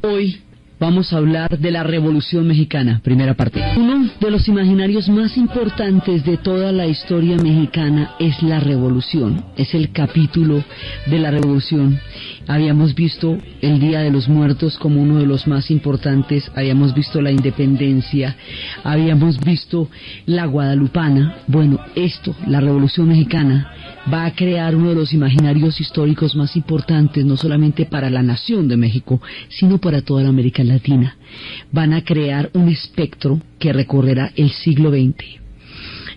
Hoy vamos a hablar de la Revolución Mexicana, primera parte. Uno de los imaginarios más importantes de toda la historia mexicana es la Revolución, es el capítulo de la Revolución. Habíamos visto el Día de los Muertos como uno de los más importantes, habíamos visto la Independencia, habíamos visto la Guadalupana. Bueno, la Revolución Mexicana, va a crear uno de los imaginarios históricos más importantes, no solamente para la nación de México, sino para toda la América Latina. Van a crear un espectro que recorrerá el siglo XX.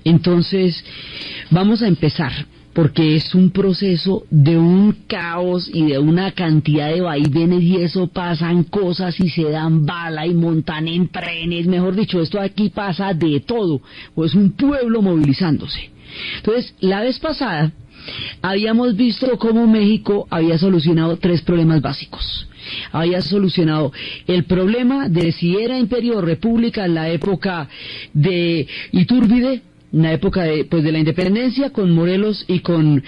Entonces, vamos a empezar, porque es un proceso de un caos y de una cantidad de vaivenes, y eso pasan cosas y se dan bala y montan en trenes, mejor dicho, esto aquí pasa de todo, pues un pueblo movilizándose. Entonces, la vez pasada habíamos visto cómo México había solucionado 3 problemas básicos. Había solucionado el problema de si era imperio o república en la época de Iturbide, en la época de la independencia, con Morelos y con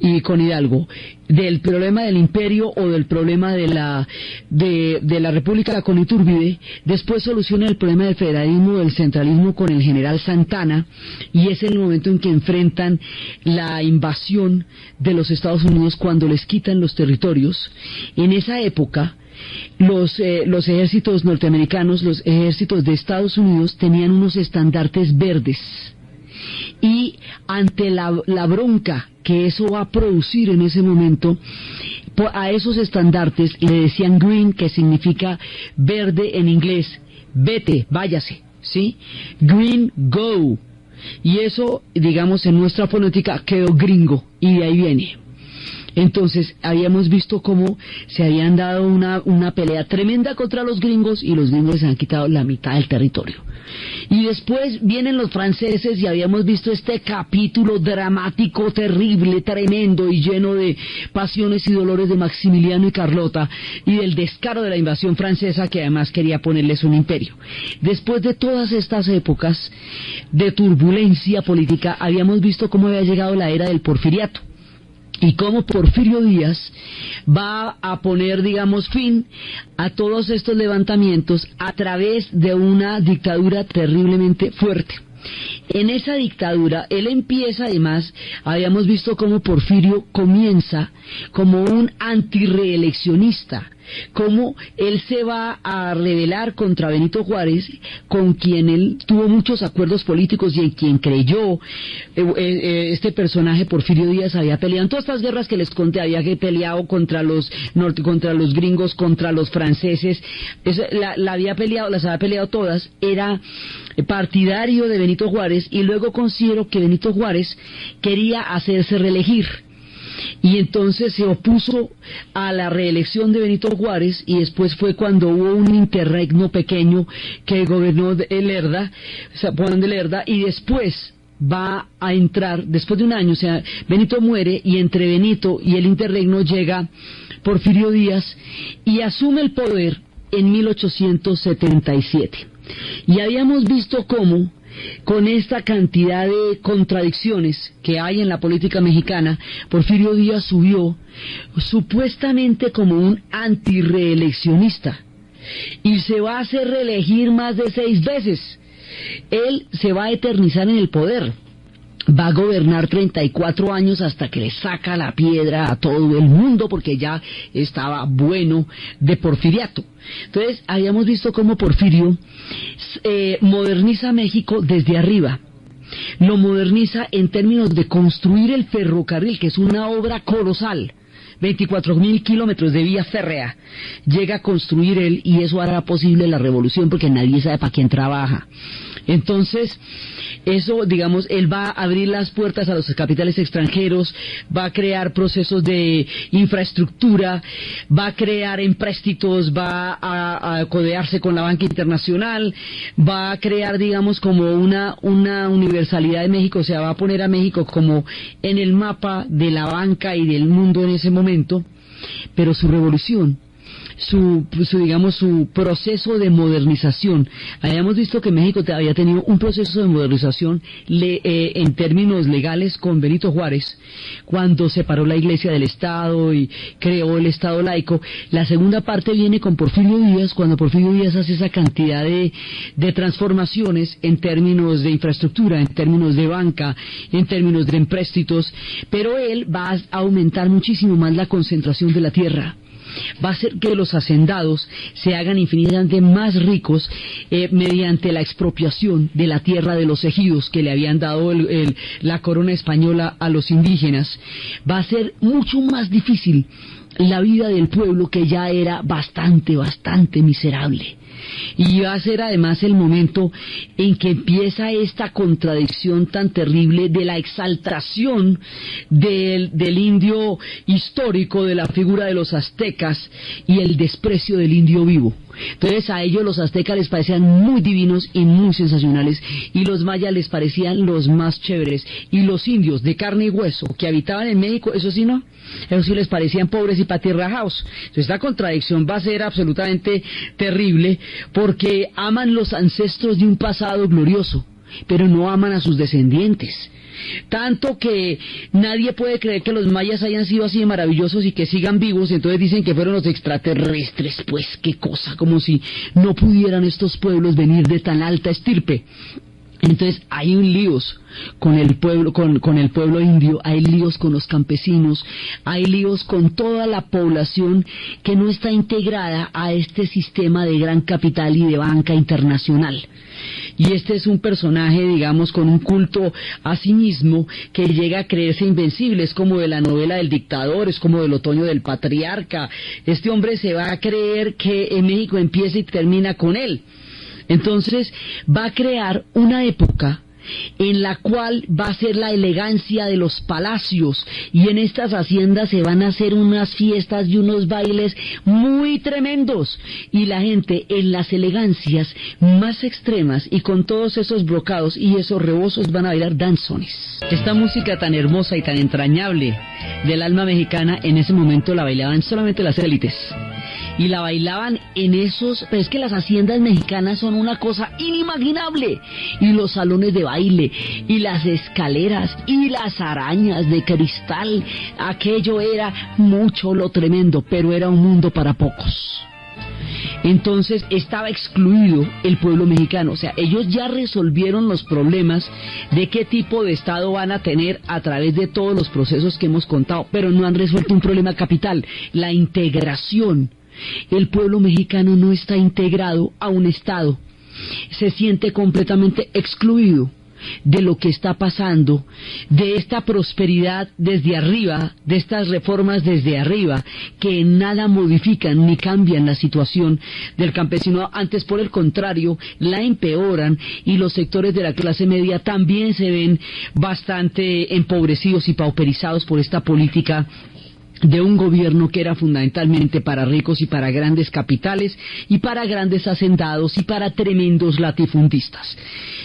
Hidalgo, del problema del imperio o del problema de la república con Iturbide. Después soluciona el problema del federalismo, del centralismo con el general Santana, y es el momento en que enfrentan la invasión de los Estados Unidos cuando les quitan los territorios. En esa época los ejércitos norteamericanos, los ejércitos de Estados Unidos, tenían unos estandartes verdes. Y ante la bronca que eso va a producir en ese momento, a esos estandartes le decían green, que significa verde en inglés, vete, váyase, ¿sí? Green, go. Y eso, digamos, en nuestra fonética quedó gringo, y de ahí viene. Entonces, habíamos visto cómo se habían dado una pelea tremenda contra los gringos, y los gringos se han quitado la mitad del territorio. Y después vienen los franceses, y habíamos visto este capítulo dramático, terrible, tremendo y lleno de pasiones y dolores de Maximiliano y Carlota, y del descaro de la invasión francesa, que además quería ponerles un imperio. Después de todas estas épocas de turbulencia política, habíamos visto cómo había llegado la era del porfiriato, y cómo Porfirio Díaz va a poner, digamos, fin a todos estos levantamientos a través de una dictadura terriblemente fuerte. En esa dictadura, él empieza, además, habíamos visto cómo Porfirio comienza como un antirreeleccionista, cómo él se va a rebelar contra Benito Juárez, con quien él tuvo muchos acuerdos políticos y en quien creyó. Este personaje, Porfirio Díaz, había peleado en todas estas guerras que les conté, había peleado contra los gringos, contra los franceses, las había peleado todas, era partidario de Benito Juárez, y luego considero que Benito Juárez quería hacerse reelegir. Y entonces se opuso a la reelección de Benito Juárez, y después fue cuando hubo un interregno pequeño que gobernó Lerda, Juan de Lerda, y después va a entrar, después de un año, o sea, Benito muere, y entre Benito y el interregno llega Porfirio Díaz y asume el poder en 1877. Y habíamos visto cómo, con esta cantidad de contradicciones que hay en la política mexicana, Porfirio Díaz subió supuestamente como un antirreeleccionista, y se va a hacer reelegir más de 6 veces. Él se va a eternizar en el poder, va a gobernar 34 años hasta que le saca la piedra a todo el mundo, porque ya estaba bueno de porfiriato. Entonces, habíamos visto cómo Porfirio moderniza México desde arriba. Lo moderniza en términos de construir el ferrocarril, que es una obra colosal. 24.000 kilómetros de vía férrea llega a construir él, y eso hará posible la revolución, porque nadie sabe para quién trabaja. Entonces, eso, digamos, él va a abrir las puertas a los capitales extranjeros, va a crear procesos de infraestructura, va a crear empréstitos, va a codearse con la banca internacional, va a crear, digamos, como una universalidad de México, o sea, va a poner a México como en el mapa de la banca y del mundo en ese momento. Pero su revolución digamos, su proceso de modernización. Habíamos visto que México había tenido un proceso de modernización en términos legales con Benito Juárez, cuando separó la Iglesia del Estado y creó el Estado laico. La segunda parte viene con Porfirio Díaz, cuando Porfirio Díaz hace esa cantidad de transformaciones en términos de infraestructura, en términos de banca, en términos de empréstitos, pero él va a aumentar muchísimo más la concentración de la tierra. Va a hacer que los hacendados se hagan infinitamente más ricos mediante la expropiación de la tierra de los ejidos que le habían dado la corona española a los indígenas. Va a ser mucho más difícil la vida del pueblo, que ya era bastante miserable. Y va a ser además el momento en que empieza esta contradicción tan terrible de la exaltación del indio histórico, de la figura de los aztecas, y el desprecio del indio vivo. Entonces a ellos los aztecas les parecían muy divinos y muy sensacionales, y los mayas les parecían los más chéveres, y los indios de carne y hueso que habitaban en México, eso sí no, eso sí les parecían pobres y patirrajaos. Entonces esta contradicción va a ser absolutamente terrible, porque aman los ancestros de un pasado glorioso, pero no aman a sus descendientes. Tanto que nadie puede creer que los mayas hayan sido así de maravillosos y que sigan vivos, entonces dicen que fueron los extraterrestres. Pues qué cosa, como si no pudieran estos pueblos venir de tan alta estirpe. Entonces hay un líos con el pueblo, con el pueblo indio, hay líos con los campesinos, hay líos con toda la población que no está integrada a este sistema de gran capital y de banca internacional. Y este es un personaje, digamos, con un culto a sí mismo que llega a creerse invencible. Es como de la novela del dictador, es como del otoño del patriarca. Este hombre se va a creer que en México empieza y termina con él. Entonces va a crear una época en la cual va a ser la elegancia de los palacios, y en estas haciendas se van a hacer unas fiestas y unos bailes muy tremendos, y la gente en las elegancias más extremas y con todos esos brocados y esos rebozos van a bailar danzones. Esta música tan hermosa y tan entrañable del alma mexicana en ese momento la bailaban solamente las élites. Y la bailaban en esos... Pero es que las haciendas mexicanas son una cosa inimaginable. Y los salones de baile, y las escaleras, y las arañas de cristal. Aquello era mucho lo tremendo, pero era un mundo para pocos. Entonces estaba excluido el pueblo mexicano. O sea, ellos ya resolvieron los problemas de qué tipo de Estado van a tener a través de todos los procesos que hemos contado, pero no han resuelto un problema capital: la integración. El pueblo mexicano no está integrado a un Estado, se siente completamente excluido de lo que está pasando, de esta prosperidad desde arriba, de estas reformas desde arriba, que en nada modifican ni cambian la situación del campesino, antes por el contrario, la empeoran, y los sectores de la clase media también se ven bastante empobrecidos y pauperizados por esta política de un gobierno que era fundamentalmente para ricos y para grandes capitales y para grandes hacendados y para tremendos latifundistas.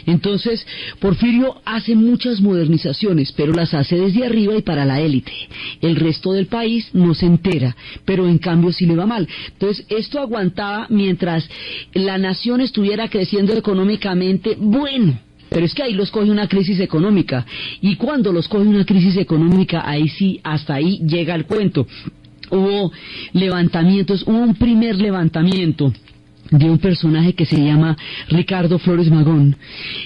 Entonces, Porfirio hace muchas modernizaciones, pero las hace desde arriba y para la élite. El resto del país no se entera, pero en cambio sí le va mal. Entonces, esto aguantaba mientras la nación estuviera creciendo económicamente, bueno. Pero es que ahí los coge una crisis económica, y cuando los coge una crisis económica, ahí sí, hasta ahí llega el cuento. Hubo levantamientos, hubo un primer levantamiento de un personaje que se llama Ricardo Flores Magón,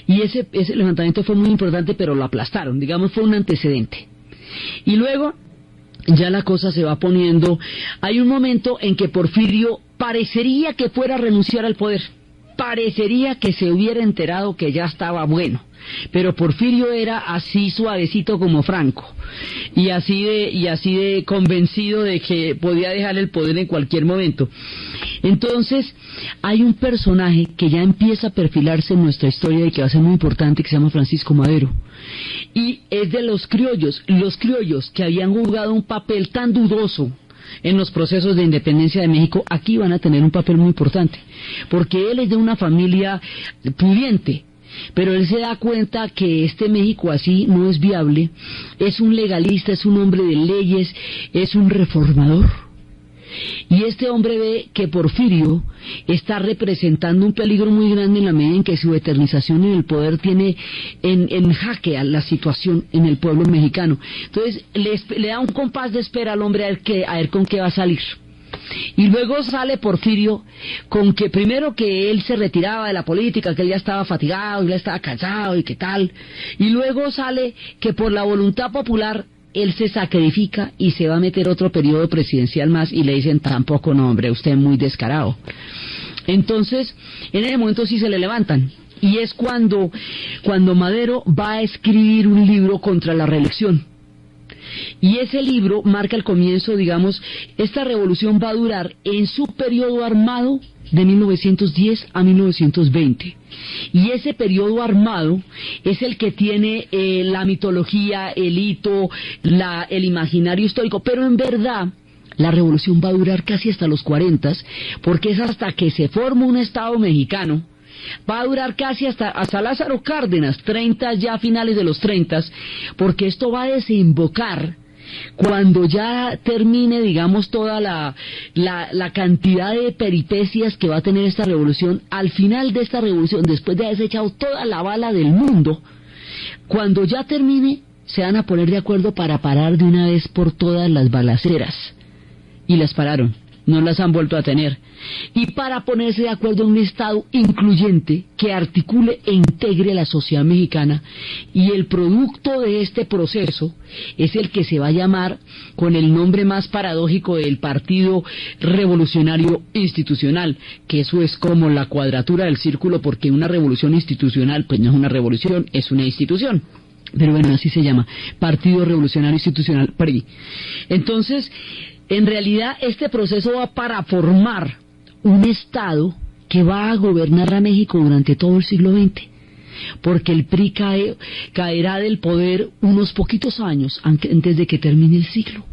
y ese levantamiento fue muy importante, pero lo aplastaron, digamos, fue un antecedente. Y luego ya la cosa se va poniendo, hay un momento en que Porfirio parecería que fuera a renunciar al poder. Parecería que se hubiera enterado que ya estaba bueno, pero Porfirio era así suavecito como Franco, y así de convencido de que podía dejar el poder en cualquier momento. Entonces hay un personaje que ya empieza a perfilarse en nuestra historia y que va a ser muy importante, que se llama Francisco Madero, y es de los criollos que habían jugado un papel tan dudoso en los procesos de independencia de México. Aquí van a tener un papel muy importante, porque él es de una familia pudiente, pero él se da cuenta que este México así no es viable. Es un legalista, es un hombre de leyes, es un reformador, Y este hombre ve que Porfirio está representando un peligro muy grande en la medida en que su eternización en el poder tiene en jaque a la situación en el pueblo mexicano. Entonces le da un compás de espera al hombre a ver con qué va a salir. Y luego sale Porfirio con que primero que él se retiraba de la política, que él ya estaba fatigado, y ya estaba cansado y qué tal, y luego sale que por la voluntad popular él se sacrifica y se va a meter otro periodo presidencial más, y le dicen tampoco, no hombre, usted es muy descarado. Entonces en ese momento sí se le levantan, y es cuando Madero va a escribir un libro contra la reelección. Y ese libro marca el comienzo, digamos, esta revolución va a durar en su periodo armado de 1910 a 1920. Y ese periodo armado es el que tiene la mitología, el hito, el imaginario histórico, pero en verdad la revolución va a durar casi hasta los 40, porque es hasta que se forma un Estado mexicano. Va a durar casi hasta Lázaro Cárdenas, 30, ya finales de los 30, porque esto va a desembocar cuando ya termine, digamos, toda la cantidad de peripecias que va a tener esta revolución. Al final de esta revolución, después de haberse echado toda la bala del mundo, cuando ya termine, se van a poner de acuerdo para parar de una vez por todas las balaceras. Y las pararon. No las han vuelto a tener. Y para ponerse de acuerdo en un Estado incluyente que articule e integre la sociedad mexicana, y el producto de este proceso es el que se va a llamar, con el nombre más paradójico, del Partido Revolucionario Institucional, que eso es como la cuadratura del círculo, porque una revolución institucional pues no es una revolución, es una institución. Pero bueno, así se llama, Partido Revolucionario Institucional, PRI. Entonces, en realidad este proceso va para formar un Estado que va a gobernar a México durante todo el siglo XX, porque el PRI caerá del poder unos poquitos años antes de que termine el siglo.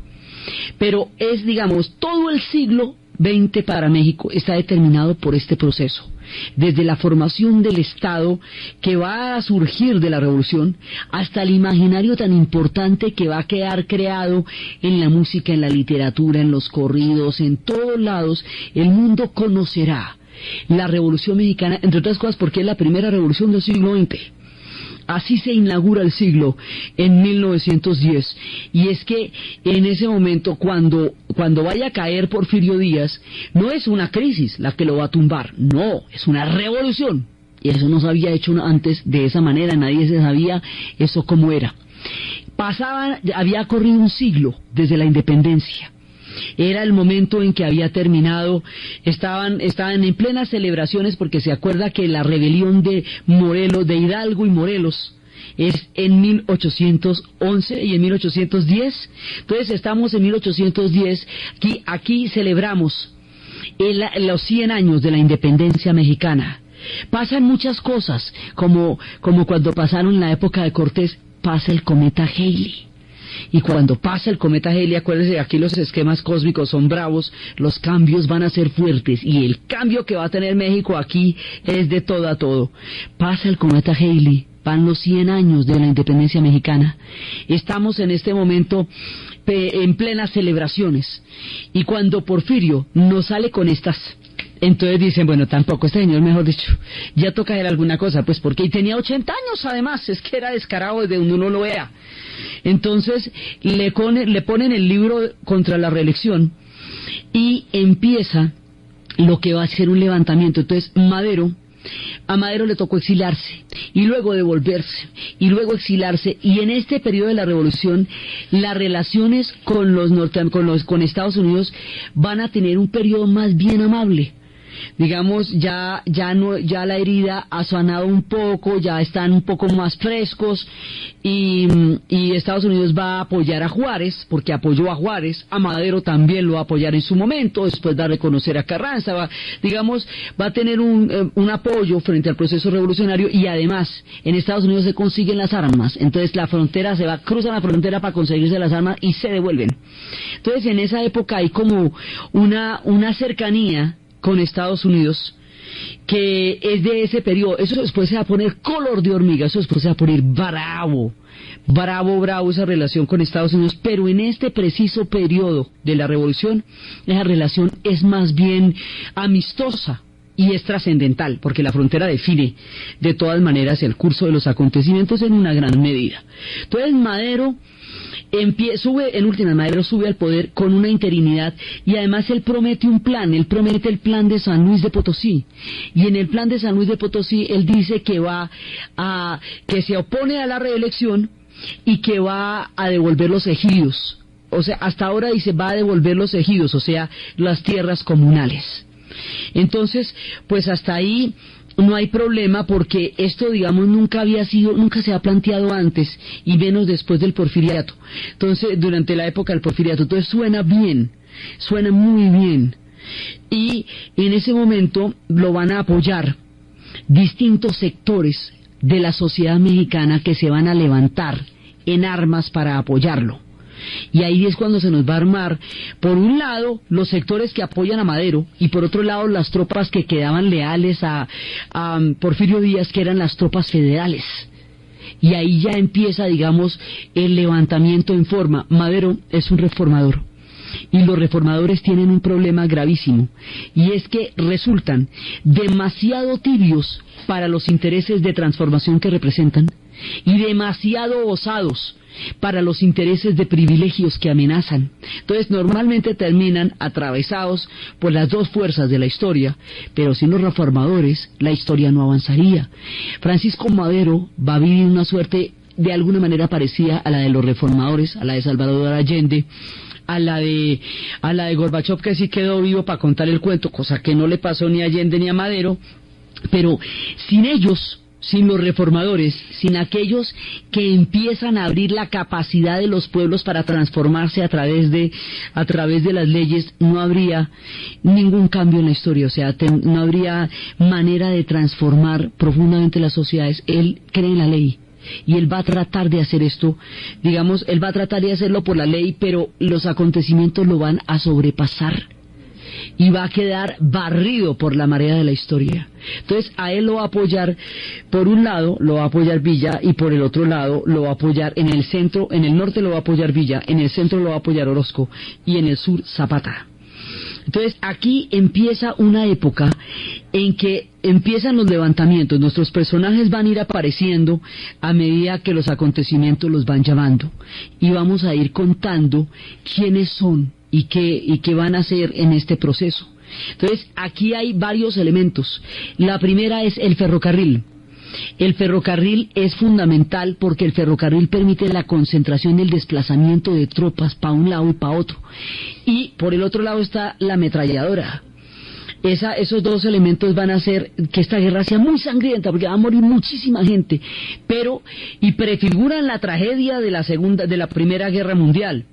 Pero es, digamos, todo el siglo XX para México está determinado por este proceso, desde la formación del Estado que va a surgir de la revolución hasta el imaginario tan importante que va a quedar creado en la música, en la literatura, en los corridos, en todos lados. El mundo conocerá la Revolución Mexicana, entre otras cosas porque es la primera revolución del siglo XX. Así se inaugura el siglo en 1910, y es que en ese momento cuando vaya a caer Porfirio Díaz, no es una crisis la que lo va a tumbar, no, es una revolución, y eso no se había hecho antes de esa manera, nadie se sabía eso cómo era. Había corrido un siglo desde la independencia. Era el momento en que había terminado, estaban en plenas celebraciones, porque se acuerda que la rebelión de Morelos, de Hidalgo y Morelos, es en 1811 y en 1810. Entonces estamos en 1810, aquí celebramos los 100 años de la independencia mexicana. Pasan muchas cosas, como cuando pasaron en la época de Cortés, pasa el cometa Halley. Y cuando pasa el cometa Halley, acuérdense, aquí los esquemas cósmicos son bravos, los cambios van a ser fuertes, y el cambio que va a tener México aquí es de todo a todo. Pasa el cometa Halley, van los 100 años de la independencia mexicana. Estamos en este momento en plenas celebraciones, y cuando Porfirio nos sale con estas, entonces dicen, bueno, tampoco, este señor, mejor dicho, ya toca hacer alguna cosa, pues porque y tenía 80 años además, es que era descarado desde donde uno lo vea. Entonces le ponen el libro contra la reelección, y empieza lo que va a ser un levantamiento. Entonces a Madero le tocó exiliarse, y luego devolverse, y luego exiliarse, y en este periodo de la revolución las relaciones con Estados Unidos van a tener un periodo más bien amable. Digamos, ya la herida ha sanado un poco, ya están un poco más frescos, y Estados Unidos va a apoyar a Juárez, porque apoyó a Juárez. A Madero también lo va a apoyar en su momento, después va a reconocer a Carranza, va a tener un apoyo frente al proceso revolucionario, y además en Estados Unidos se consiguen las armas, entonces cruzan la frontera para conseguirse las armas y se devuelven. Entonces en esa época hay como una cercanía con Estados Unidos, que es de ese periodo. Eso después se va a poner color de hormiga, eso después se va a poner bravo, bravo esa relación con Estados Unidos, pero en este preciso periodo de la revolución, esa relación es más bien amistosa y es trascendental, porque la frontera define de todas maneras el curso de los acontecimientos en una gran medida. Entonces Madero Madero sube al poder con una interinidad y además él promete un plan, él promete el plan de San Luis de Potosí, y en el plan de San Luis de Potosí él dice que que se opone a la reelección y que va a devolver los ejidos, o sea, hasta ahora dice va a devolver los ejidos, o sea, las tierras comunales. Entonces, pues hasta ahí no hay problema, porque esto, digamos, nunca se ha planteado antes, y menos después del Porfiriato. Entonces, durante la época del Porfiriato, entonces suena bien, suena muy bien. Y en ese momento lo van a apoyar distintos sectores de la sociedad mexicana que se van a levantar en armas para apoyarlo. Y ahí es cuando se nos va a armar, por un lado, los sectores que apoyan a Madero, y por otro lado, las tropas que quedaban leales a Porfirio Díaz, que eran las tropas federales. Y ahí ya empieza, digamos, el levantamiento en forma. Madero es un reformador, y los reformadores tienen un problema gravísimo, y es que resultan demasiado tibios para los intereses de transformación que representan, y demasiado osados para los intereses de privilegios que amenazan. Entonces normalmente terminan atravesados por las dos fuerzas de la historia, pero sin los reformadores la historia no avanzaría. Francisco Madero va a vivir una suerte de alguna manera parecida a la de los reformadores, a la de Salvador Allende, a la de Gorbachev, que sí quedó vivo para contar el cuento, cosa que no le pasó ni a Allende ni a Madero, pero sin ellos, sin los reformadores, sin aquellos que empiezan a abrir la capacidad de los pueblos para transformarse a través de las leyes, no habría ningún cambio en la historia, o sea, no habría manera de transformar profundamente las sociedades. Él cree en la ley, y él va a tratar de hacer esto, digamos, él va a tratar de hacerlo por la ley, pero los acontecimientos lo van a sobrepasar y va a quedar barrido por la marea de la historia. Entonces a él lo va a apoyar, por un lado lo va a apoyar Villa, y por el otro lado lo va a apoyar en el centro, en el norte lo va a apoyar Villa, en el centro lo va a apoyar Orozco, y en el sur Zapata. Entonces aquí empieza una época en que empiezan los levantamientos. Nuestros personajes van a ir apareciendo a medida que los acontecimientos los van llamando, y vamos a ir contando quiénes son y qué van a hacer en este proceso. Entonces aquí hay varios elementos. La primera es el ferrocarril. El ferrocarril es fundamental porque el ferrocarril permite la concentración del desplazamiento de tropas para un lado y para otro. Y por el otro lado está la ametralladora. Esos dos elementos van a hacer que esta guerra sea muy sangrienta, porque va a morir muchísima gente, y prefiguran la tragedia de la Primera Guerra Mundial.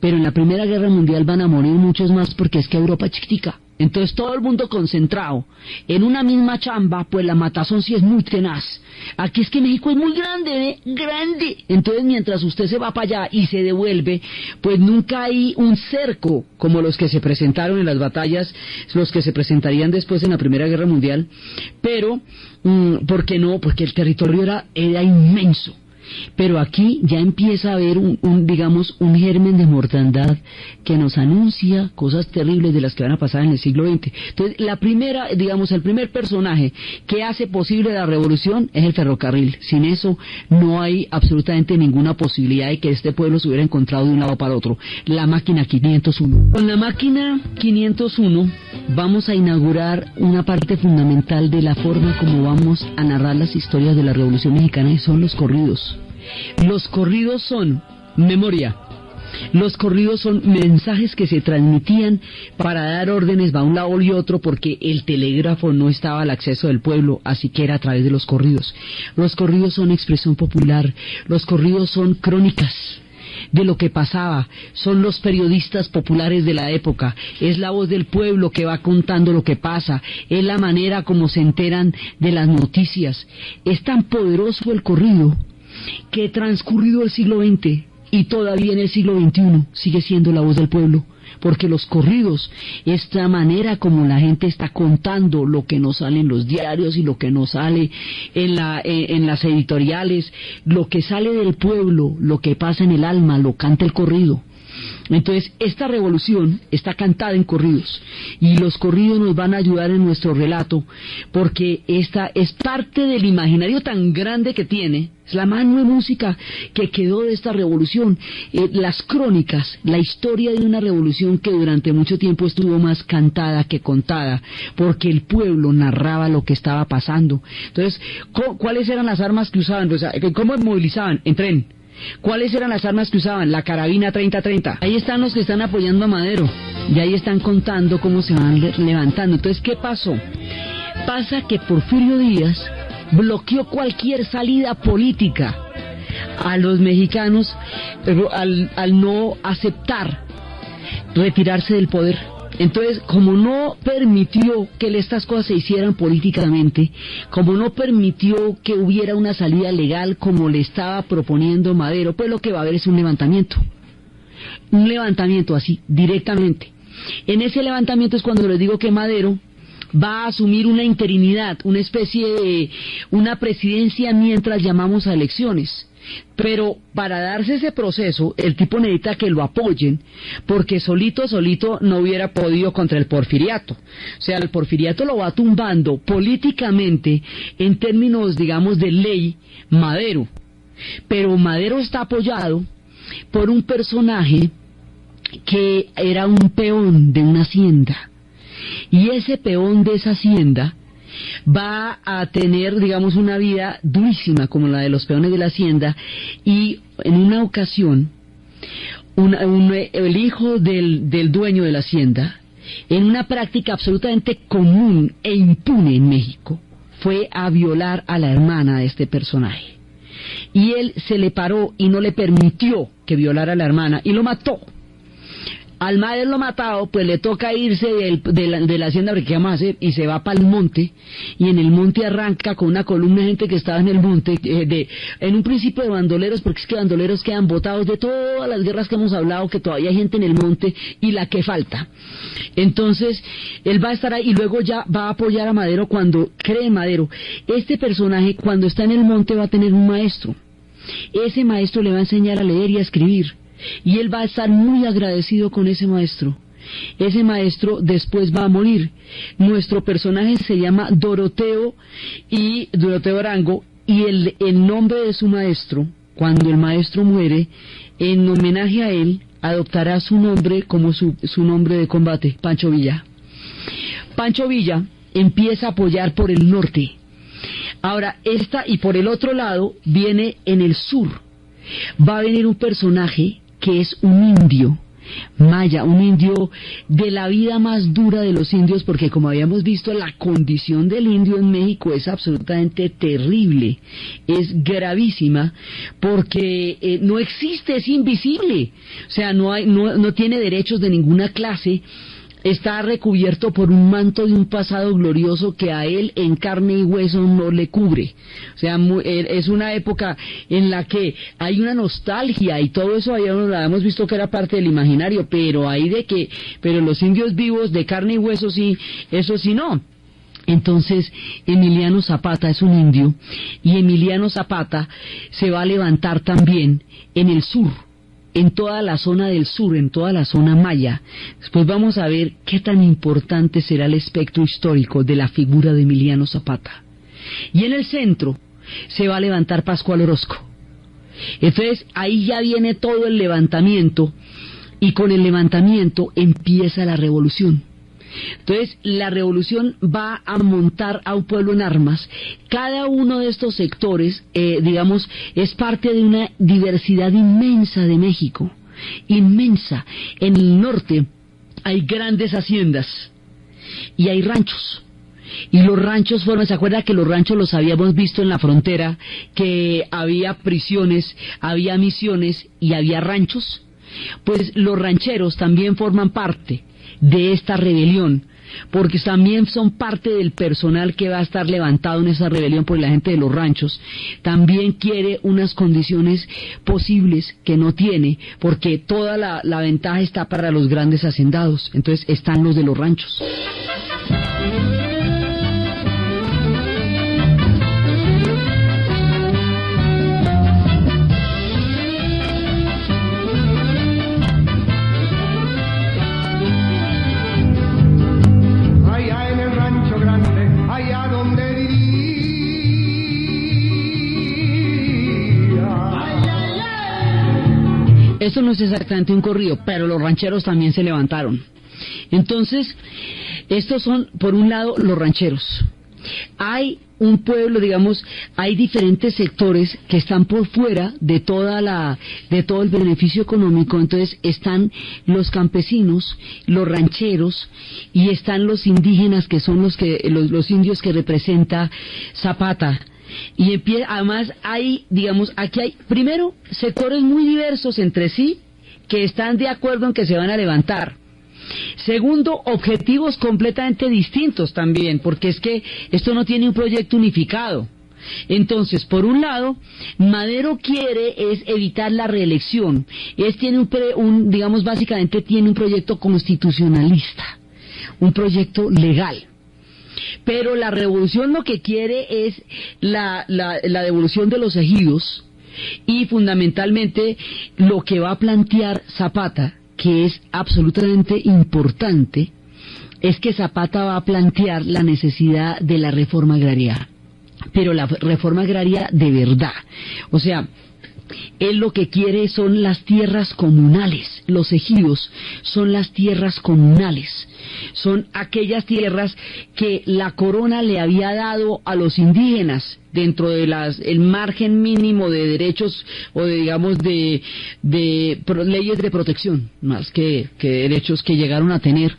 Pero en la Primera Guerra Mundial van a morir muchos más, porque es que Europa es chiquitica. Entonces todo el mundo concentrado en una misma chamba, pues la matazón sí es muy tenaz. Aquí es que México es muy grande, grande. Entonces mientras usted se va para allá y se devuelve, pues nunca hay un cerco como los que se presentaron en las batallas, los que se presentarían después en la Primera Guerra Mundial. Pero, ¿por qué no? Porque el territorio era inmenso. Pero aquí ya empieza a haber un germen de mortandad que nos anuncia cosas terribles de las que van a pasar en el siglo XX. Entonces, el primer personaje que hace posible la revolución es el ferrocarril. Sin eso no hay absolutamente ninguna posibilidad de que este pueblo se hubiera encontrado de un lado para otro. La máquina 501. Con la máquina 501 vamos a inaugurar una parte fundamental de la forma como vamos a narrar las historias de la Revolución Mexicana, y son los corridos. Los corridos son memoria. Los corridos son mensajes que se transmitían para dar órdenes a un lado y otro, porque el telégrafo no estaba al acceso del pueblo, así que era a través de los corridos. Los corridos son expresión popular. Los corridos son crónicas de lo que pasaba, son los periodistas populares de la época, es la voz del pueblo que va contando lo que pasa, es la manera como se enteran de las noticias. Es tan poderoso el corrido que transcurrido el siglo XX y todavía en el siglo XXI sigue siendo la voz del pueblo. porque los corridos, esta manera como la gente está contando lo que no sale en los diarios y lo que no sale en las editoriales, lo que sale del pueblo, lo que pasa en el alma, lo canta el corrido. Entonces, esta revolución está cantada en corridos, y los corridos nos van a ayudar en nuestro relato, porque esta es parte del imaginario tan grande que tiene, es la mano de música que quedó de esta revolución, las crónicas, la historia de una revolución que durante mucho tiempo estuvo más cantada que contada, porque el pueblo narraba lo que estaba pasando. Entonces, ¿cuáles eran las armas que usaban? O sea, ¿cómo movilizaban? En tren. ¿Cuáles eran las armas que usaban? La carabina 30-30. Ahí están los que están apoyando a Madero, y ahí están contando cómo se van levantando. Entonces, ¿qué pasó? Pasa que Porfirio Díaz bloqueó cualquier salida política a los mexicanos al no aceptar retirarse del poder. Entonces, como no permitió que estas cosas se hicieran políticamente, como no permitió que hubiera una salida legal como le estaba proponiendo Madero, pues lo que va a haber es un levantamiento así, directamente. En ese levantamiento es cuando les digo que Madero va a asumir una interinidad, una especie de una presidencia mientras llamamos a elecciones. Pero para darse ese proceso, el tipo necesita que lo apoyen, porque solito no hubiera podido contra el porfiriato. O sea, el porfiriato lo va tumbando políticamente en términos, digamos, de ley, Madero. Pero Madero está apoyado por un personaje que era un peón de una hacienda. Y ese peón de esa hacienda va a tener, digamos, una vida durísima como la de los peones de la hacienda, y en una ocasión el hijo del dueño de la hacienda, en una práctica absolutamente común e impune en México, fue a violar a la hermana de este personaje, y él se le paró y no le permitió que violara a la hermana y lo mató. Al madre lo matado, pues le toca irse de la hacienda, porque ¿qué vamos a hacer? Y se va para el monte, y en el monte arranca con una columna de gente que estaba en el monte, en un principio de bandoleros, porque es que bandoleros quedan botados de todas las guerras que hemos hablado, que todavía hay gente en el monte, y la que falta. Entonces, él va a estar ahí, y luego ya va a apoyar a Madero cuando cree Madero. Este personaje, cuando está en el monte, va a tener un maestro. Ese maestro le va a enseñar a leer y a escribir, y él va a estar muy agradecido con ese maestro. Ese maestro después va a morir. Nuestro personaje se llama Doroteo Arango, y el nombre de su maestro, cuando el maestro muere, en homenaje a él, adoptará su nombre como su nombre de combate, Pancho Villa. Pancho Villa empieza a apoyar por el norte. Ahora, y por el otro lado, viene en el sur. Va a venir un personaje que es un indio maya, un indio de la vida más dura de los indios, porque como habíamos visto, la condición del indio en México es absolutamente terrible, es gravísima, porque no existe, es invisible, o sea, no tiene derechos de ninguna clase. Está recubierto por un manto de un pasado glorioso que a él en carne y hueso no le cubre. O sea, es una época en la que hay una nostalgia, y todo eso habíamos visto que era parte del imaginario, pero pero los indios vivos de carne y hueso sí, eso sí no. Entonces, Emiliano Zapata es un indio, y Emiliano Zapata se va a levantar también en el sur, en toda la zona del sur, en toda la zona maya. Después vamos a ver qué tan importante será el espectro histórico de la figura de Emiliano Zapata. Y en el centro se va a levantar Pascual Orozco. Entonces ahí ya viene todo el levantamiento, y con el levantamiento empieza la revolución. Entonces la revolución va a montar a un pueblo en armas. Cada uno de estos sectores, digamos, es parte de una diversidad inmensa de México, inmensa. En el norte hay grandes haciendas y hay ranchos, y los ranchos ¿se acuerda que los ranchos los habíamos visto en la frontera, que había prisiones, había misiones y había ranchos? Pues los rancheros también forman parte de esta rebelión, porque también son parte del personal que va a estar levantado en esa rebelión, porque la gente de los ranchos también quiere unas condiciones posibles que no tiene, porque toda la ventaja está para los grandes hacendados, entonces están los de los ranchos. Esto no es exactamente un corrido, pero los rancheros también se levantaron. Entonces, estos son, por un lado, los rancheros. Hay un pueblo, digamos, hay diferentes sectores que están por fuera de todo el beneficio económico. Entonces están los campesinos, los rancheros, y están los indígenas, que son los indios que representa Zapata. Y además hay, digamos, aquí hay, primero, sectores muy diversos entre sí que están de acuerdo en que se van a levantar. Segundo, objetivos completamente distintos también, porque es que esto no tiene un proyecto unificado. Entonces, por un lado, Madero quiere es evitar la reelección. Digamos, básicamente tiene un proyecto constitucionalista, un proyecto legal. Pero la revolución lo que quiere es la devolución de los ejidos, y fundamentalmente lo que va a plantear Zapata, que es absolutamente importante, es que Zapata va a plantear la necesidad de la reforma agraria, pero la reforma agraria de verdad. O sea, él lo que quiere son las tierras comunales. Los ejidos son las tierras comunales. Son aquellas tierras que la corona le había dado a los indígenas dentro de el margen mínimo de derechos, o de, digamos, de leyes de protección, más que derechos que llegaron a tener.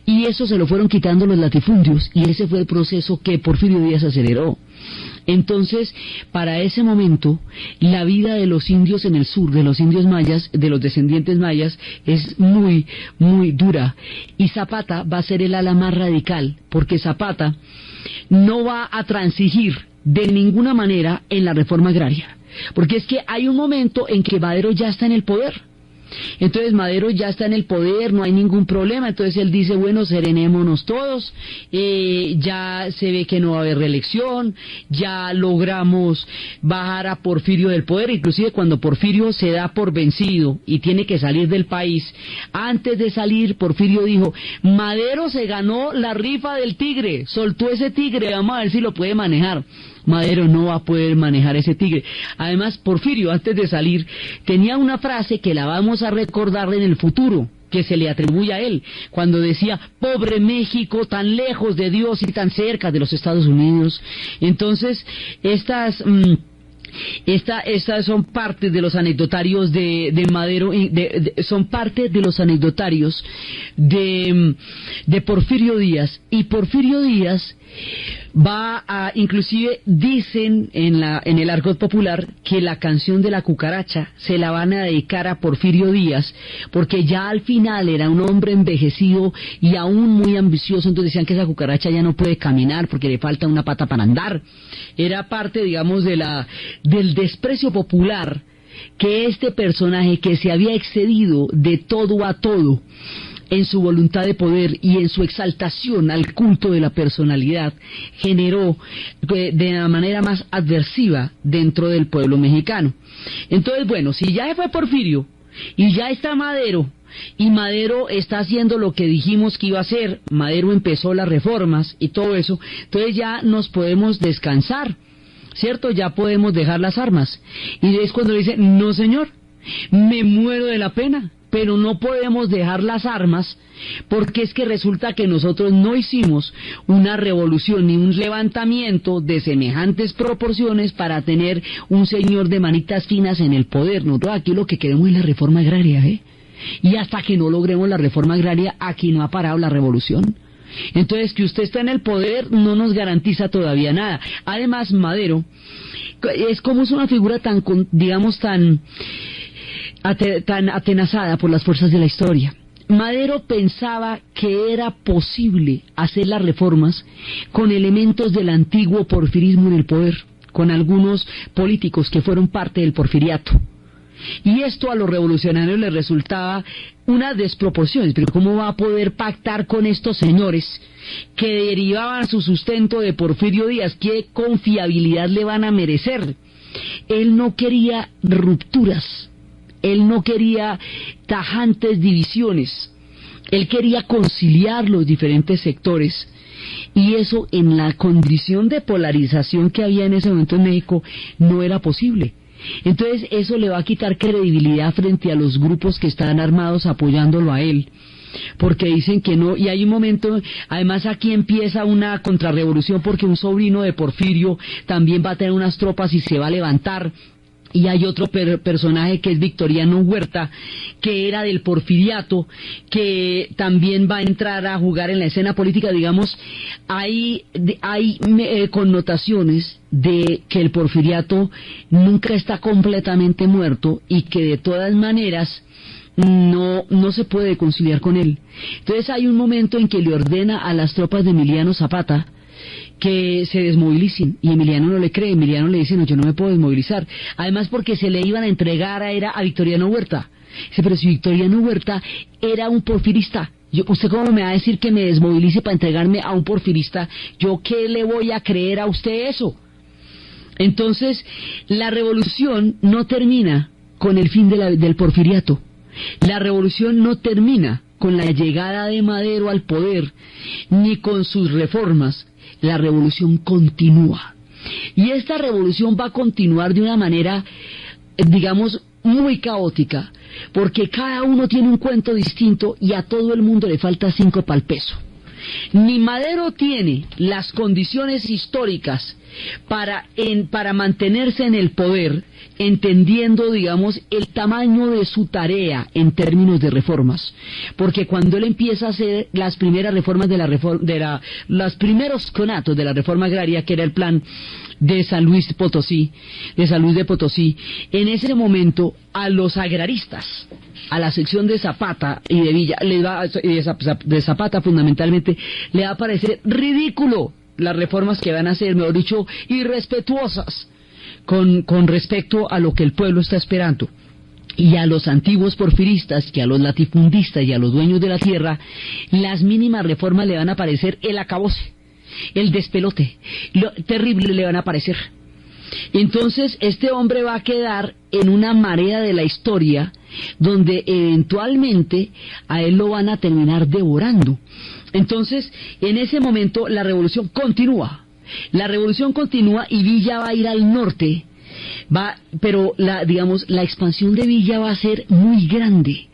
Y eso se lo fueron quitando los latifundios, y ese fue el proceso que Porfirio Díaz aceleró. Entonces, para ese momento, la vida de los indios en el sur, de los indios mayas, de los descendientes mayas, es muy, muy dura. Y Zapata va a ser el ala más radical, porque Zapata no va a transigir de ninguna manera en la reforma agraria. Porque es que hay un momento en que Madero ya está en el poder. Entonces Madero ya está en el poder, no hay ningún problema. Entonces él dice, bueno, serenémonos todos, ya se ve que no va a haber reelección, ya logramos bajar a Porfirio del poder. Inclusive cuando Porfirio se da por vencido y tiene que salir del país, antes de salir Porfirio dijo, Madero se ganó la rifa del tigre, soltó ese tigre, vamos a ver si lo puede manejar. Madero no va a poder manejar ese tigre. Además, Porfirio, antes de salir, tenía una frase que la vamos a recordar en el futuro, que se le atribuye a él, cuando decía, pobre México, tan lejos de Dios y tan cerca de los Estados Unidos. Entonces, estas son parte de los anecdotarios de Madero, son parte de los anecdotarios de Porfirio Díaz. Y Porfirio Díaz va a, inclusive dicen en el argot popular, que la canción de la cucaracha se la van a dedicar a Porfirio Díaz, porque ya al final era un hombre envejecido y aún muy ambicioso. Entonces decían que esa cucaracha ya no puede caminar porque le falta una pata para andar. Era parte, digamos, del desprecio popular que este personaje, que se había excedido de todo a todo en su voluntad de poder y en su exaltación al culto de la personalidad, generó de la manera más adversiva dentro del pueblo mexicano. Entonces, bueno, si ya fue Porfirio y ya está Madero, y Madero está haciendo lo que dijimos que iba a hacer, Madero empezó las reformas y todo eso, entonces ya nos podemos descansar, ¿cierto? Ya podemos dejar las armas. Y es cuando dice, no señor, me muero de la pena, pero no podemos dejar las armas, porque es que resulta que nosotros no hicimos una revolución ni un levantamiento de semejantes proporciones para tener un señor de manitas finas en el poder. Nosotros aquí lo que queremos es la reforma agraria, y hasta que no logremos la reforma agraria, aquí no ha parado la revolución. Entonces, que usted está en el poder no nos garantiza todavía nada. Además, Madero es una figura tan, digamos, tan atenazada por las fuerzas de la historia. Madero pensaba que era posible hacer las reformas con elementos del antiguo porfirismo en el poder, con algunos políticos que fueron parte del porfiriato. Y esto a los revolucionarios les resultaba una desproporción. Pero ¿cómo va a poder pactar con estos señores que derivaban su sustento de Porfirio Díaz? ¿Qué confiabilidad le van a merecer? Él no quería rupturas, él no quería tajantes divisiones, él quería conciliar los diferentes sectores. Y eso, en la condición de polarización que había en ese momento en México, no era posible. Entonces eso le va a quitar credibilidad frente a los grupos que están armados apoyándolo a él, porque dicen que no. Y hay un momento, además aquí empieza una contrarrevolución, porque un sobrino de Porfirio también va a tener unas tropas y se va a levantar. Y hay otro personaje que es Victoriano Huerta, que era del porfiriato, que también va a entrar a jugar en la escena política. Digamos, hay connotaciones de que el porfiriato nunca está completamente muerto y que de todas maneras no se puede conciliar con él. Entonces hay un momento en que le ordena a las tropas de Emiliano Zapata que se desmovilicen, y Emiliano no le cree. Emiliano le dice: no, yo no me puedo desmovilizar, además porque se le iban a entregar a Victoriano Huerta. Dice: pero si Victoriano Huerta era un porfirista, ¿usted cómo me va a decir que me desmovilice para entregarme a un porfirista? ¿Yo qué le voy a creer a usted eso? Entonces la revolución no termina con el fin del porfiriato, la revolución no termina con la llegada de Madero al poder, ni con sus reformas. La revolución continúa. Y esta revolución va a continuar de una manera, digamos, muy caótica, porque cada uno tiene un cuento distinto y a todo el mundo le falta 5 pa'l peso. Ni Madero tiene las condiciones históricas para mantenerse en el poder, entendiendo, digamos, el tamaño de su tarea en términos de reformas, porque cuando él empieza a hacer las primeras reformas los primeros conatos de la reforma agraria, que era el plan de San Luis de Potosí, en ese momento a los agraristas, a la sección de Zapata y de Villa, de Zapata fundamentalmente, le va a parecer ridículo las reformas que van a ser, mejor dicho, irrespetuosas con respecto a lo que el pueblo está esperando. Y a los antiguos porfiristas, que a los latifundistas y a los dueños de la tierra, las mínimas reformas le van a parecer el acabose, el despelote, lo terrible le van a parecer. Entonces este hombre va a quedar en una marea de la historia, donde eventualmente a él lo van a terminar devorando. Entonces, en ese momento la revolución continúa. Y Villa va a ir al norte, pero la expansión de Villa va a ser muy grande,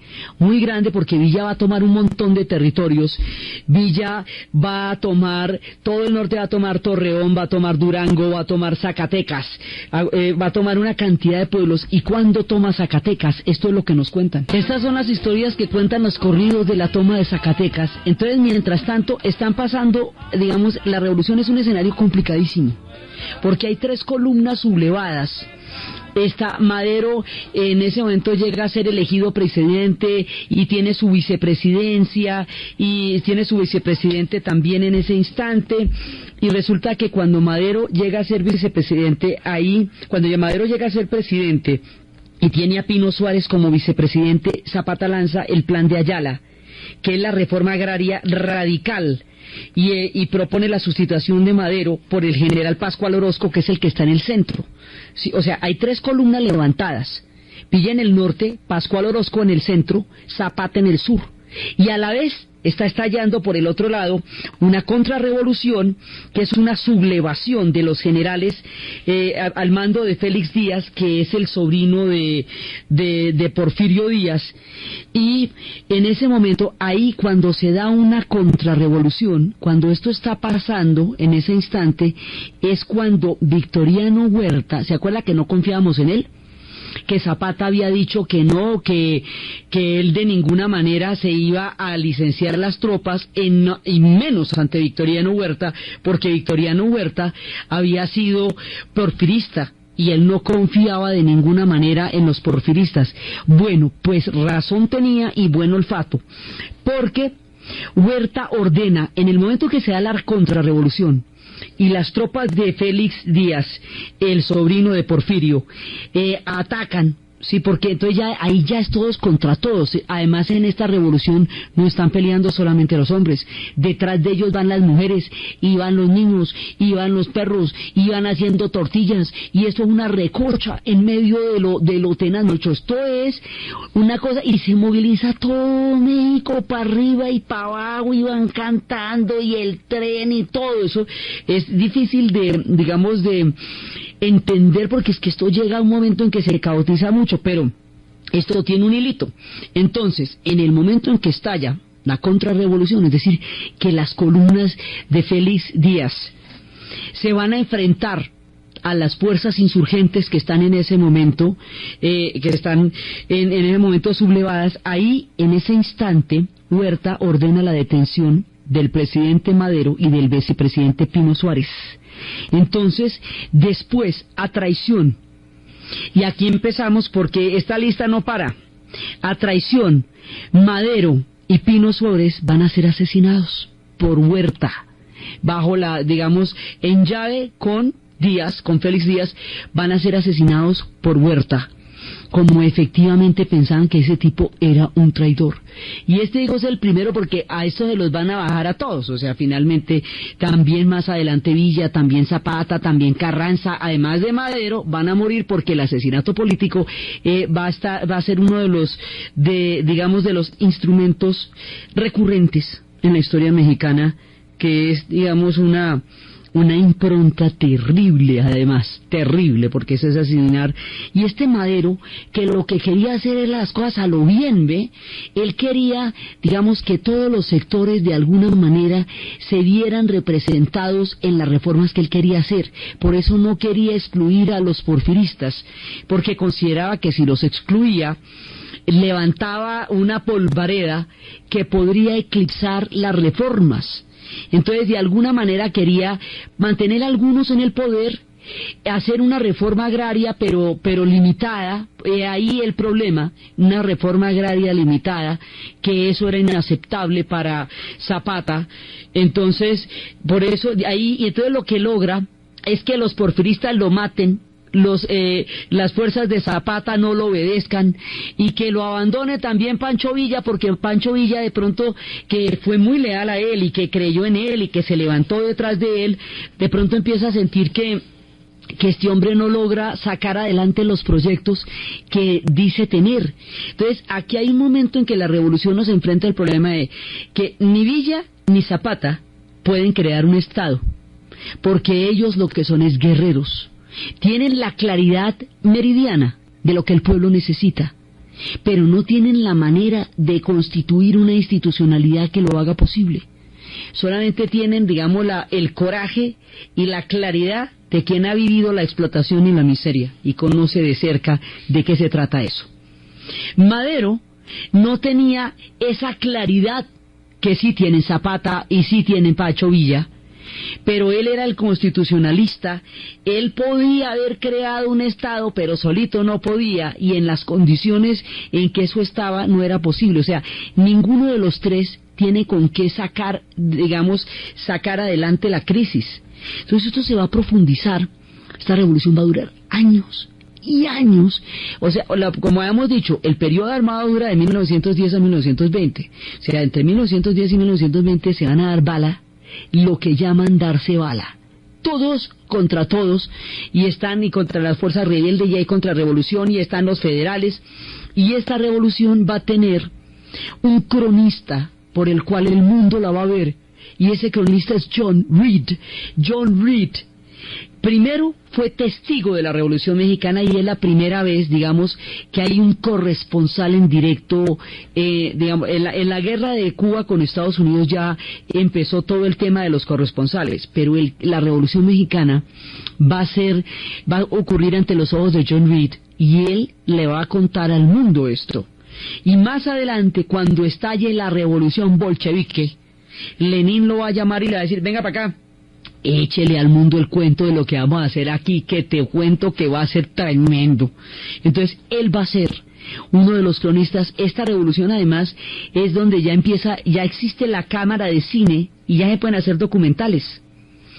porque Villa va a tomar un montón de territorios. Villa va a tomar todo el norte, va a tomar Torreón, va a tomar Durango, va a tomar Zacatecas, va a tomar una cantidad de pueblos. Y cuando toma Zacatecas, esto es lo que nos cuentan. Estas son las historias que cuentan los corridos de la toma de Zacatecas. Entonces, mientras tanto, están pasando, digamos, la revolución es un escenario complicadísimo, porque hay 3 columnas sublevadas. Madero en ese momento llega a ser elegido presidente y tiene su vicepresidencia, y tiene su vicepresidente también en ese instante. Y resulta que cuando Madero llega a ser vicepresidente, cuando Madero llega a ser presidente y tiene a Pino Suárez como vicepresidente, Zapata lanza el plan de Ayala, que es la reforma agraria radical, y propone la sustitución de Madero por el general Pascual Orozco, que es el que está en el centro. Sí, o sea, hay 3 columnas levantadas: Villa en el norte, Pascual Orozco en el centro, Zapata en el sur. Y a la vez está estallando por el otro lado una contrarrevolución, que es una sublevación de los generales al mando de Félix Díaz, que es el sobrino de Porfirio Díaz. Y en ese momento, ahí cuando se da una contrarrevolución, cuando esto está pasando en ese instante, es cuando Victoriano Huerta, ¿se acuerda que no confiábamos en él? Que Zapata había dicho que no, que él de ninguna manera se iba a licenciar las tropas, y menos ante Victoriano Huerta, porque Victoriano Huerta había sido porfirista, y él no confiaba de ninguna manera en los porfiristas. Bueno, pues razón tenía y buen olfato, porque Huerta ordena, en el momento que se da la contrarrevolución, y las tropas de Félix Díaz, el sobrino de Porfirio, atacan. Sí, porque entonces ya ahí ya es todos contra todos. Además, en esta revolución no están peleando solamente los hombres. Detrás de ellos van las mujeres, y van los niños, y van los perros, y van haciendo tortillas. Y esto es una recocha en medio de lo tenaz, mucho. Esto es una cosa, y se moviliza todo México para arriba y para abajo, y van cantando, y el tren y todo eso. Es difícil de, digamos, de entender, porque es que esto llega a un momento en que se caotiza mucho, pero esto tiene un hilito. Entonces, en el momento en que estalla la contrarrevolución, es decir, que las columnas de Félix Díaz se van a enfrentar a las fuerzas insurgentes que están en ese momento, que están en ese momento sublevadas, ahí, en ese instante, Huerta ordena la detención del presidente Madero y del vicepresidente Pino Suárez. Entonces, después, a traición, y aquí empezamos porque esta lista no para, a traición, Madero y Pino Suárez van a ser asesinados por Huerta, bajo la, digamos, en llave con Díaz, con Félix Díaz, van a ser asesinados por Huerta, como efectivamente pensaban que ese tipo era un traidor. Y este digo es el primero, porque a esto se los van a bajar a todos, o sea, finalmente también más adelante Villa, también Zapata, también Carranza, además de Madero, van a morir, porque el asesinato político va a ser uno de los, digamos, de los instrumentos recurrentes en la historia mexicana, que es, digamos, una impronta terrible, además, terrible, porque eso es asesinar. Y este Madero, que lo que quería hacer era las cosas a lo bien, ¿ve? Él quería, digamos, que todos los sectores de alguna manera se vieran representados en las reformas que él quería hacer. Por eso no quería excluir a los porfiristas, porque consideraba que si los excluía, levantaba una polvareda que podría eclipsar las reformas. Entonces, de alguna manera quería mantener a algunos en el poder, hacer una reforma agraria, pero limitada. Ahí el problema, una reforma agraria limitada, que eso era inaceptable para Zapata. Entonces, por eso, ahí, y entonces lo que logra es que los porfiristas lo maten, las fuerzas de Zapata no lo obedezcan, y que lo abandone también Pancho Villa, porque Pancho Villa, de pronto, que fue muy leal a él y que creyó en él y que se levantó detrás de él, de pronto empieza a sentir que este hombre no logra sacar adelante los proyectos que dice tener. Entonces, aquí hay un momento en que la revolución nos enfrenta al problema de que ni Villa ni Zapata pueden crear un Estado, porque ellos lo que son es guerreros. Tienen la claridad meridiana de lo que el pueblo necesita, pero no tienen la manera de constituir una institucionalidad que lo haga posible. Solamente tienen, digamos, el coraje y la claridad de quien ha vivido la explotación y la miseria y conoce de cerca de qué se trata eso. Madero no tenía esa claridad que sí tienen Zapata y sí tienen Pancho Villa, pero él era el constitucionalista. Él podía haber creado un Estado, pero solito no podía, y en las condiciones en que eso estaba no era posible. O sea, ninguno de los tres tiene con qué sacar, digamos, sacar adelante la crisis. Entonces esto se va a profundizar, esta revolución va a durar años y años. O sea, como habíamos dicho, el periodo armado dura de 1910 a 1920. O sea, entre 1910 y 1920 se van a dar bala, lo que llaman darse bala, todos contra todos, y están y contra las fuerzas rebeldes, y hay contrarrevolución, y están los federales, y esta revolución va a tener un cronista por el cual el mundo la va a ver, y ese cronista es John Reed. John Reed primero fue testigo de la Revolución Mexicana, y es la primera vez, digamos, que hay un corresponsal en directo. Digamos, en la guerra de Cuba con Estados Unidos ya empezó todo el tema de los corresponsales, pero la Revolución Mexicana va a ocurrir ante los ojos de John Reed, y él le va a contar al mundo esto. Y más adelante, cuando estalle la Revolución Bolchevique, Lenin lo va a llamar y le va a decir: venga para acá. échele al mundo el cuento de lo que vamos a hacer aquí, que te cuento que va a ser tremendo. Entonces, él va a ser uno de los cronistas. Esta revolución además es donde ya existe la cámara de cine y ya se pueden hacer documentales.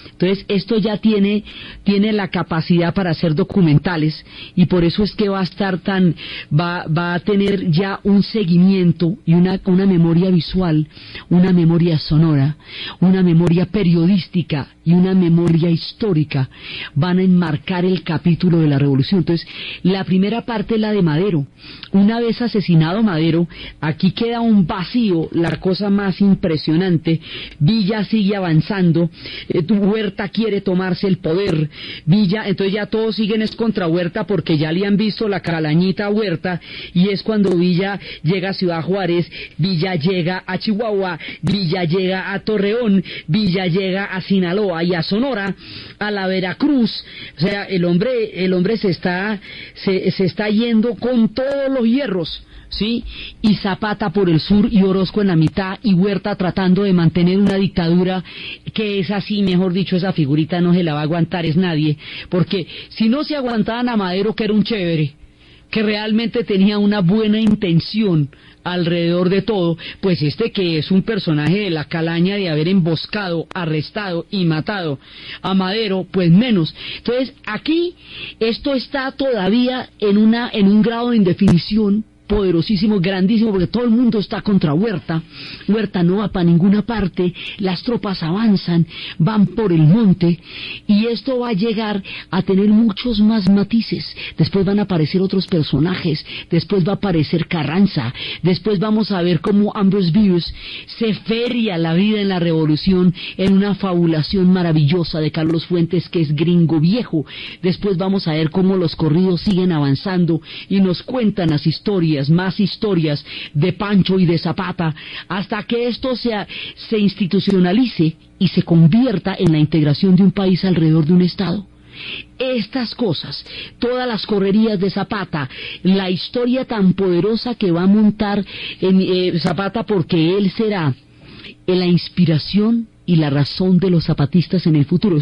Entonces esto ya tiene la capacidad para hacer documentales, y por eso es que va a tener ya un seguimiento y una memoria visual, una memoria sonora, una memoria periodística y una memoria histórica. Van a enmarcar el capítulo de la revolución. Entonces, la primera parte es la de Madero. Una vez asesinado Madero, aquí queda un vacío, la cosa más impresionante. Villa sigue avanzando, Huerta quiere tomarse el poder, entonces ya todos siguen es contra Huerta porque ya le han visto la calañita a Huerta, y es cuando Villa llega a Ciudad Juárez, Villa llega a Chihuahua, Villa llega a Torreón, Villa llega a Sinaloa y a Sonora, a la Veracruz. O sea, el hombre se está yendo con todos los hierros, ¿sí? Y Zapata por el sur y Orozco en la mitad, y Huerta tratando de mantener una dictadura que es así, mejor dicho, esa figurita no se la va a aguantar es nadie, porque si no se aguantaban a Madero, que era un chévere, que realmente tenía una buena intención alrededor de todo, pues que es un personaje de la calaña de haber emboscado, arrestado y matado a Madero, pues menos. Entonces aquí esto está todavía en un grado de indefinición poderosísimo, grandísimo, porque todo el mundo está contra Huerta. Huerta no va para ninguna parte, las tropas avanzan, van por el monte, y esto va a llegar a tener muchos más matices. Después van a aparecer otros personajes, después va a aparecer Carranza, después vamos a ver cómo Ambrose Bierce se feria la vida en la revolución en una fabulación maravillosa de Carlos Fuentes, que es Gringo Viejo. Después vamos a ver cómo los corridos siguen avanzando y nos cuentan más historias de Pancho y de Zapata, hasta que esto se institucionalice y se convierta en la integración de un país alrededor de un Estado. Estas cosas, todas las correrías de Zapata, la historia tan poderosa que va a montar en Zapata, porque él será la inspiración y la razón de los zapatistas en el futuro.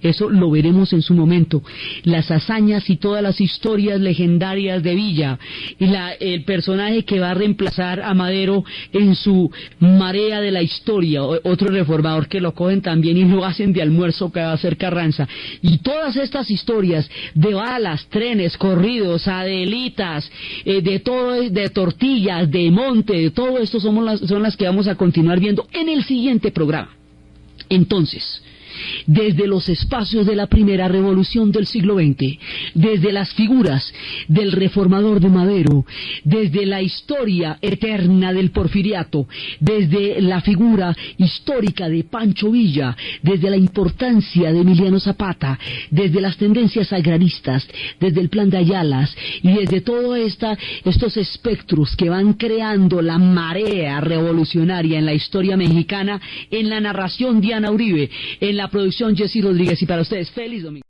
Eso lo veremos en su momento. Las hazañas y todas las historias legendarias de Villa, y el personaje que va a reemplazar a Madero en su marea de la historia, otro reformador que lo cogen también y lo hacen de almuerzo, que va a ser Carranza. Y todas estas historias de balas, trenes, corridos, Adelitas, de tortillas, de monte, de todo esto son las que vamos a continuar viendo en el siguiente programa. Entonces, desde los espacios de la primera revolución del siglo XX, desde las figuras del reformador de Madero, desde la historia eterna del porfiriato, desde la figura histórica de Pancho Villa, desde la importancia de Emiliano Zapata, desde las tendencias agraristas, desde el plan de Ayala, y desde todos estos espectros que van creando la marea revolucionaria en la historia mexicana, en la narración Diana Uribe, en la producción Jessy Rodríguez, y para ustedes, feliz domingo.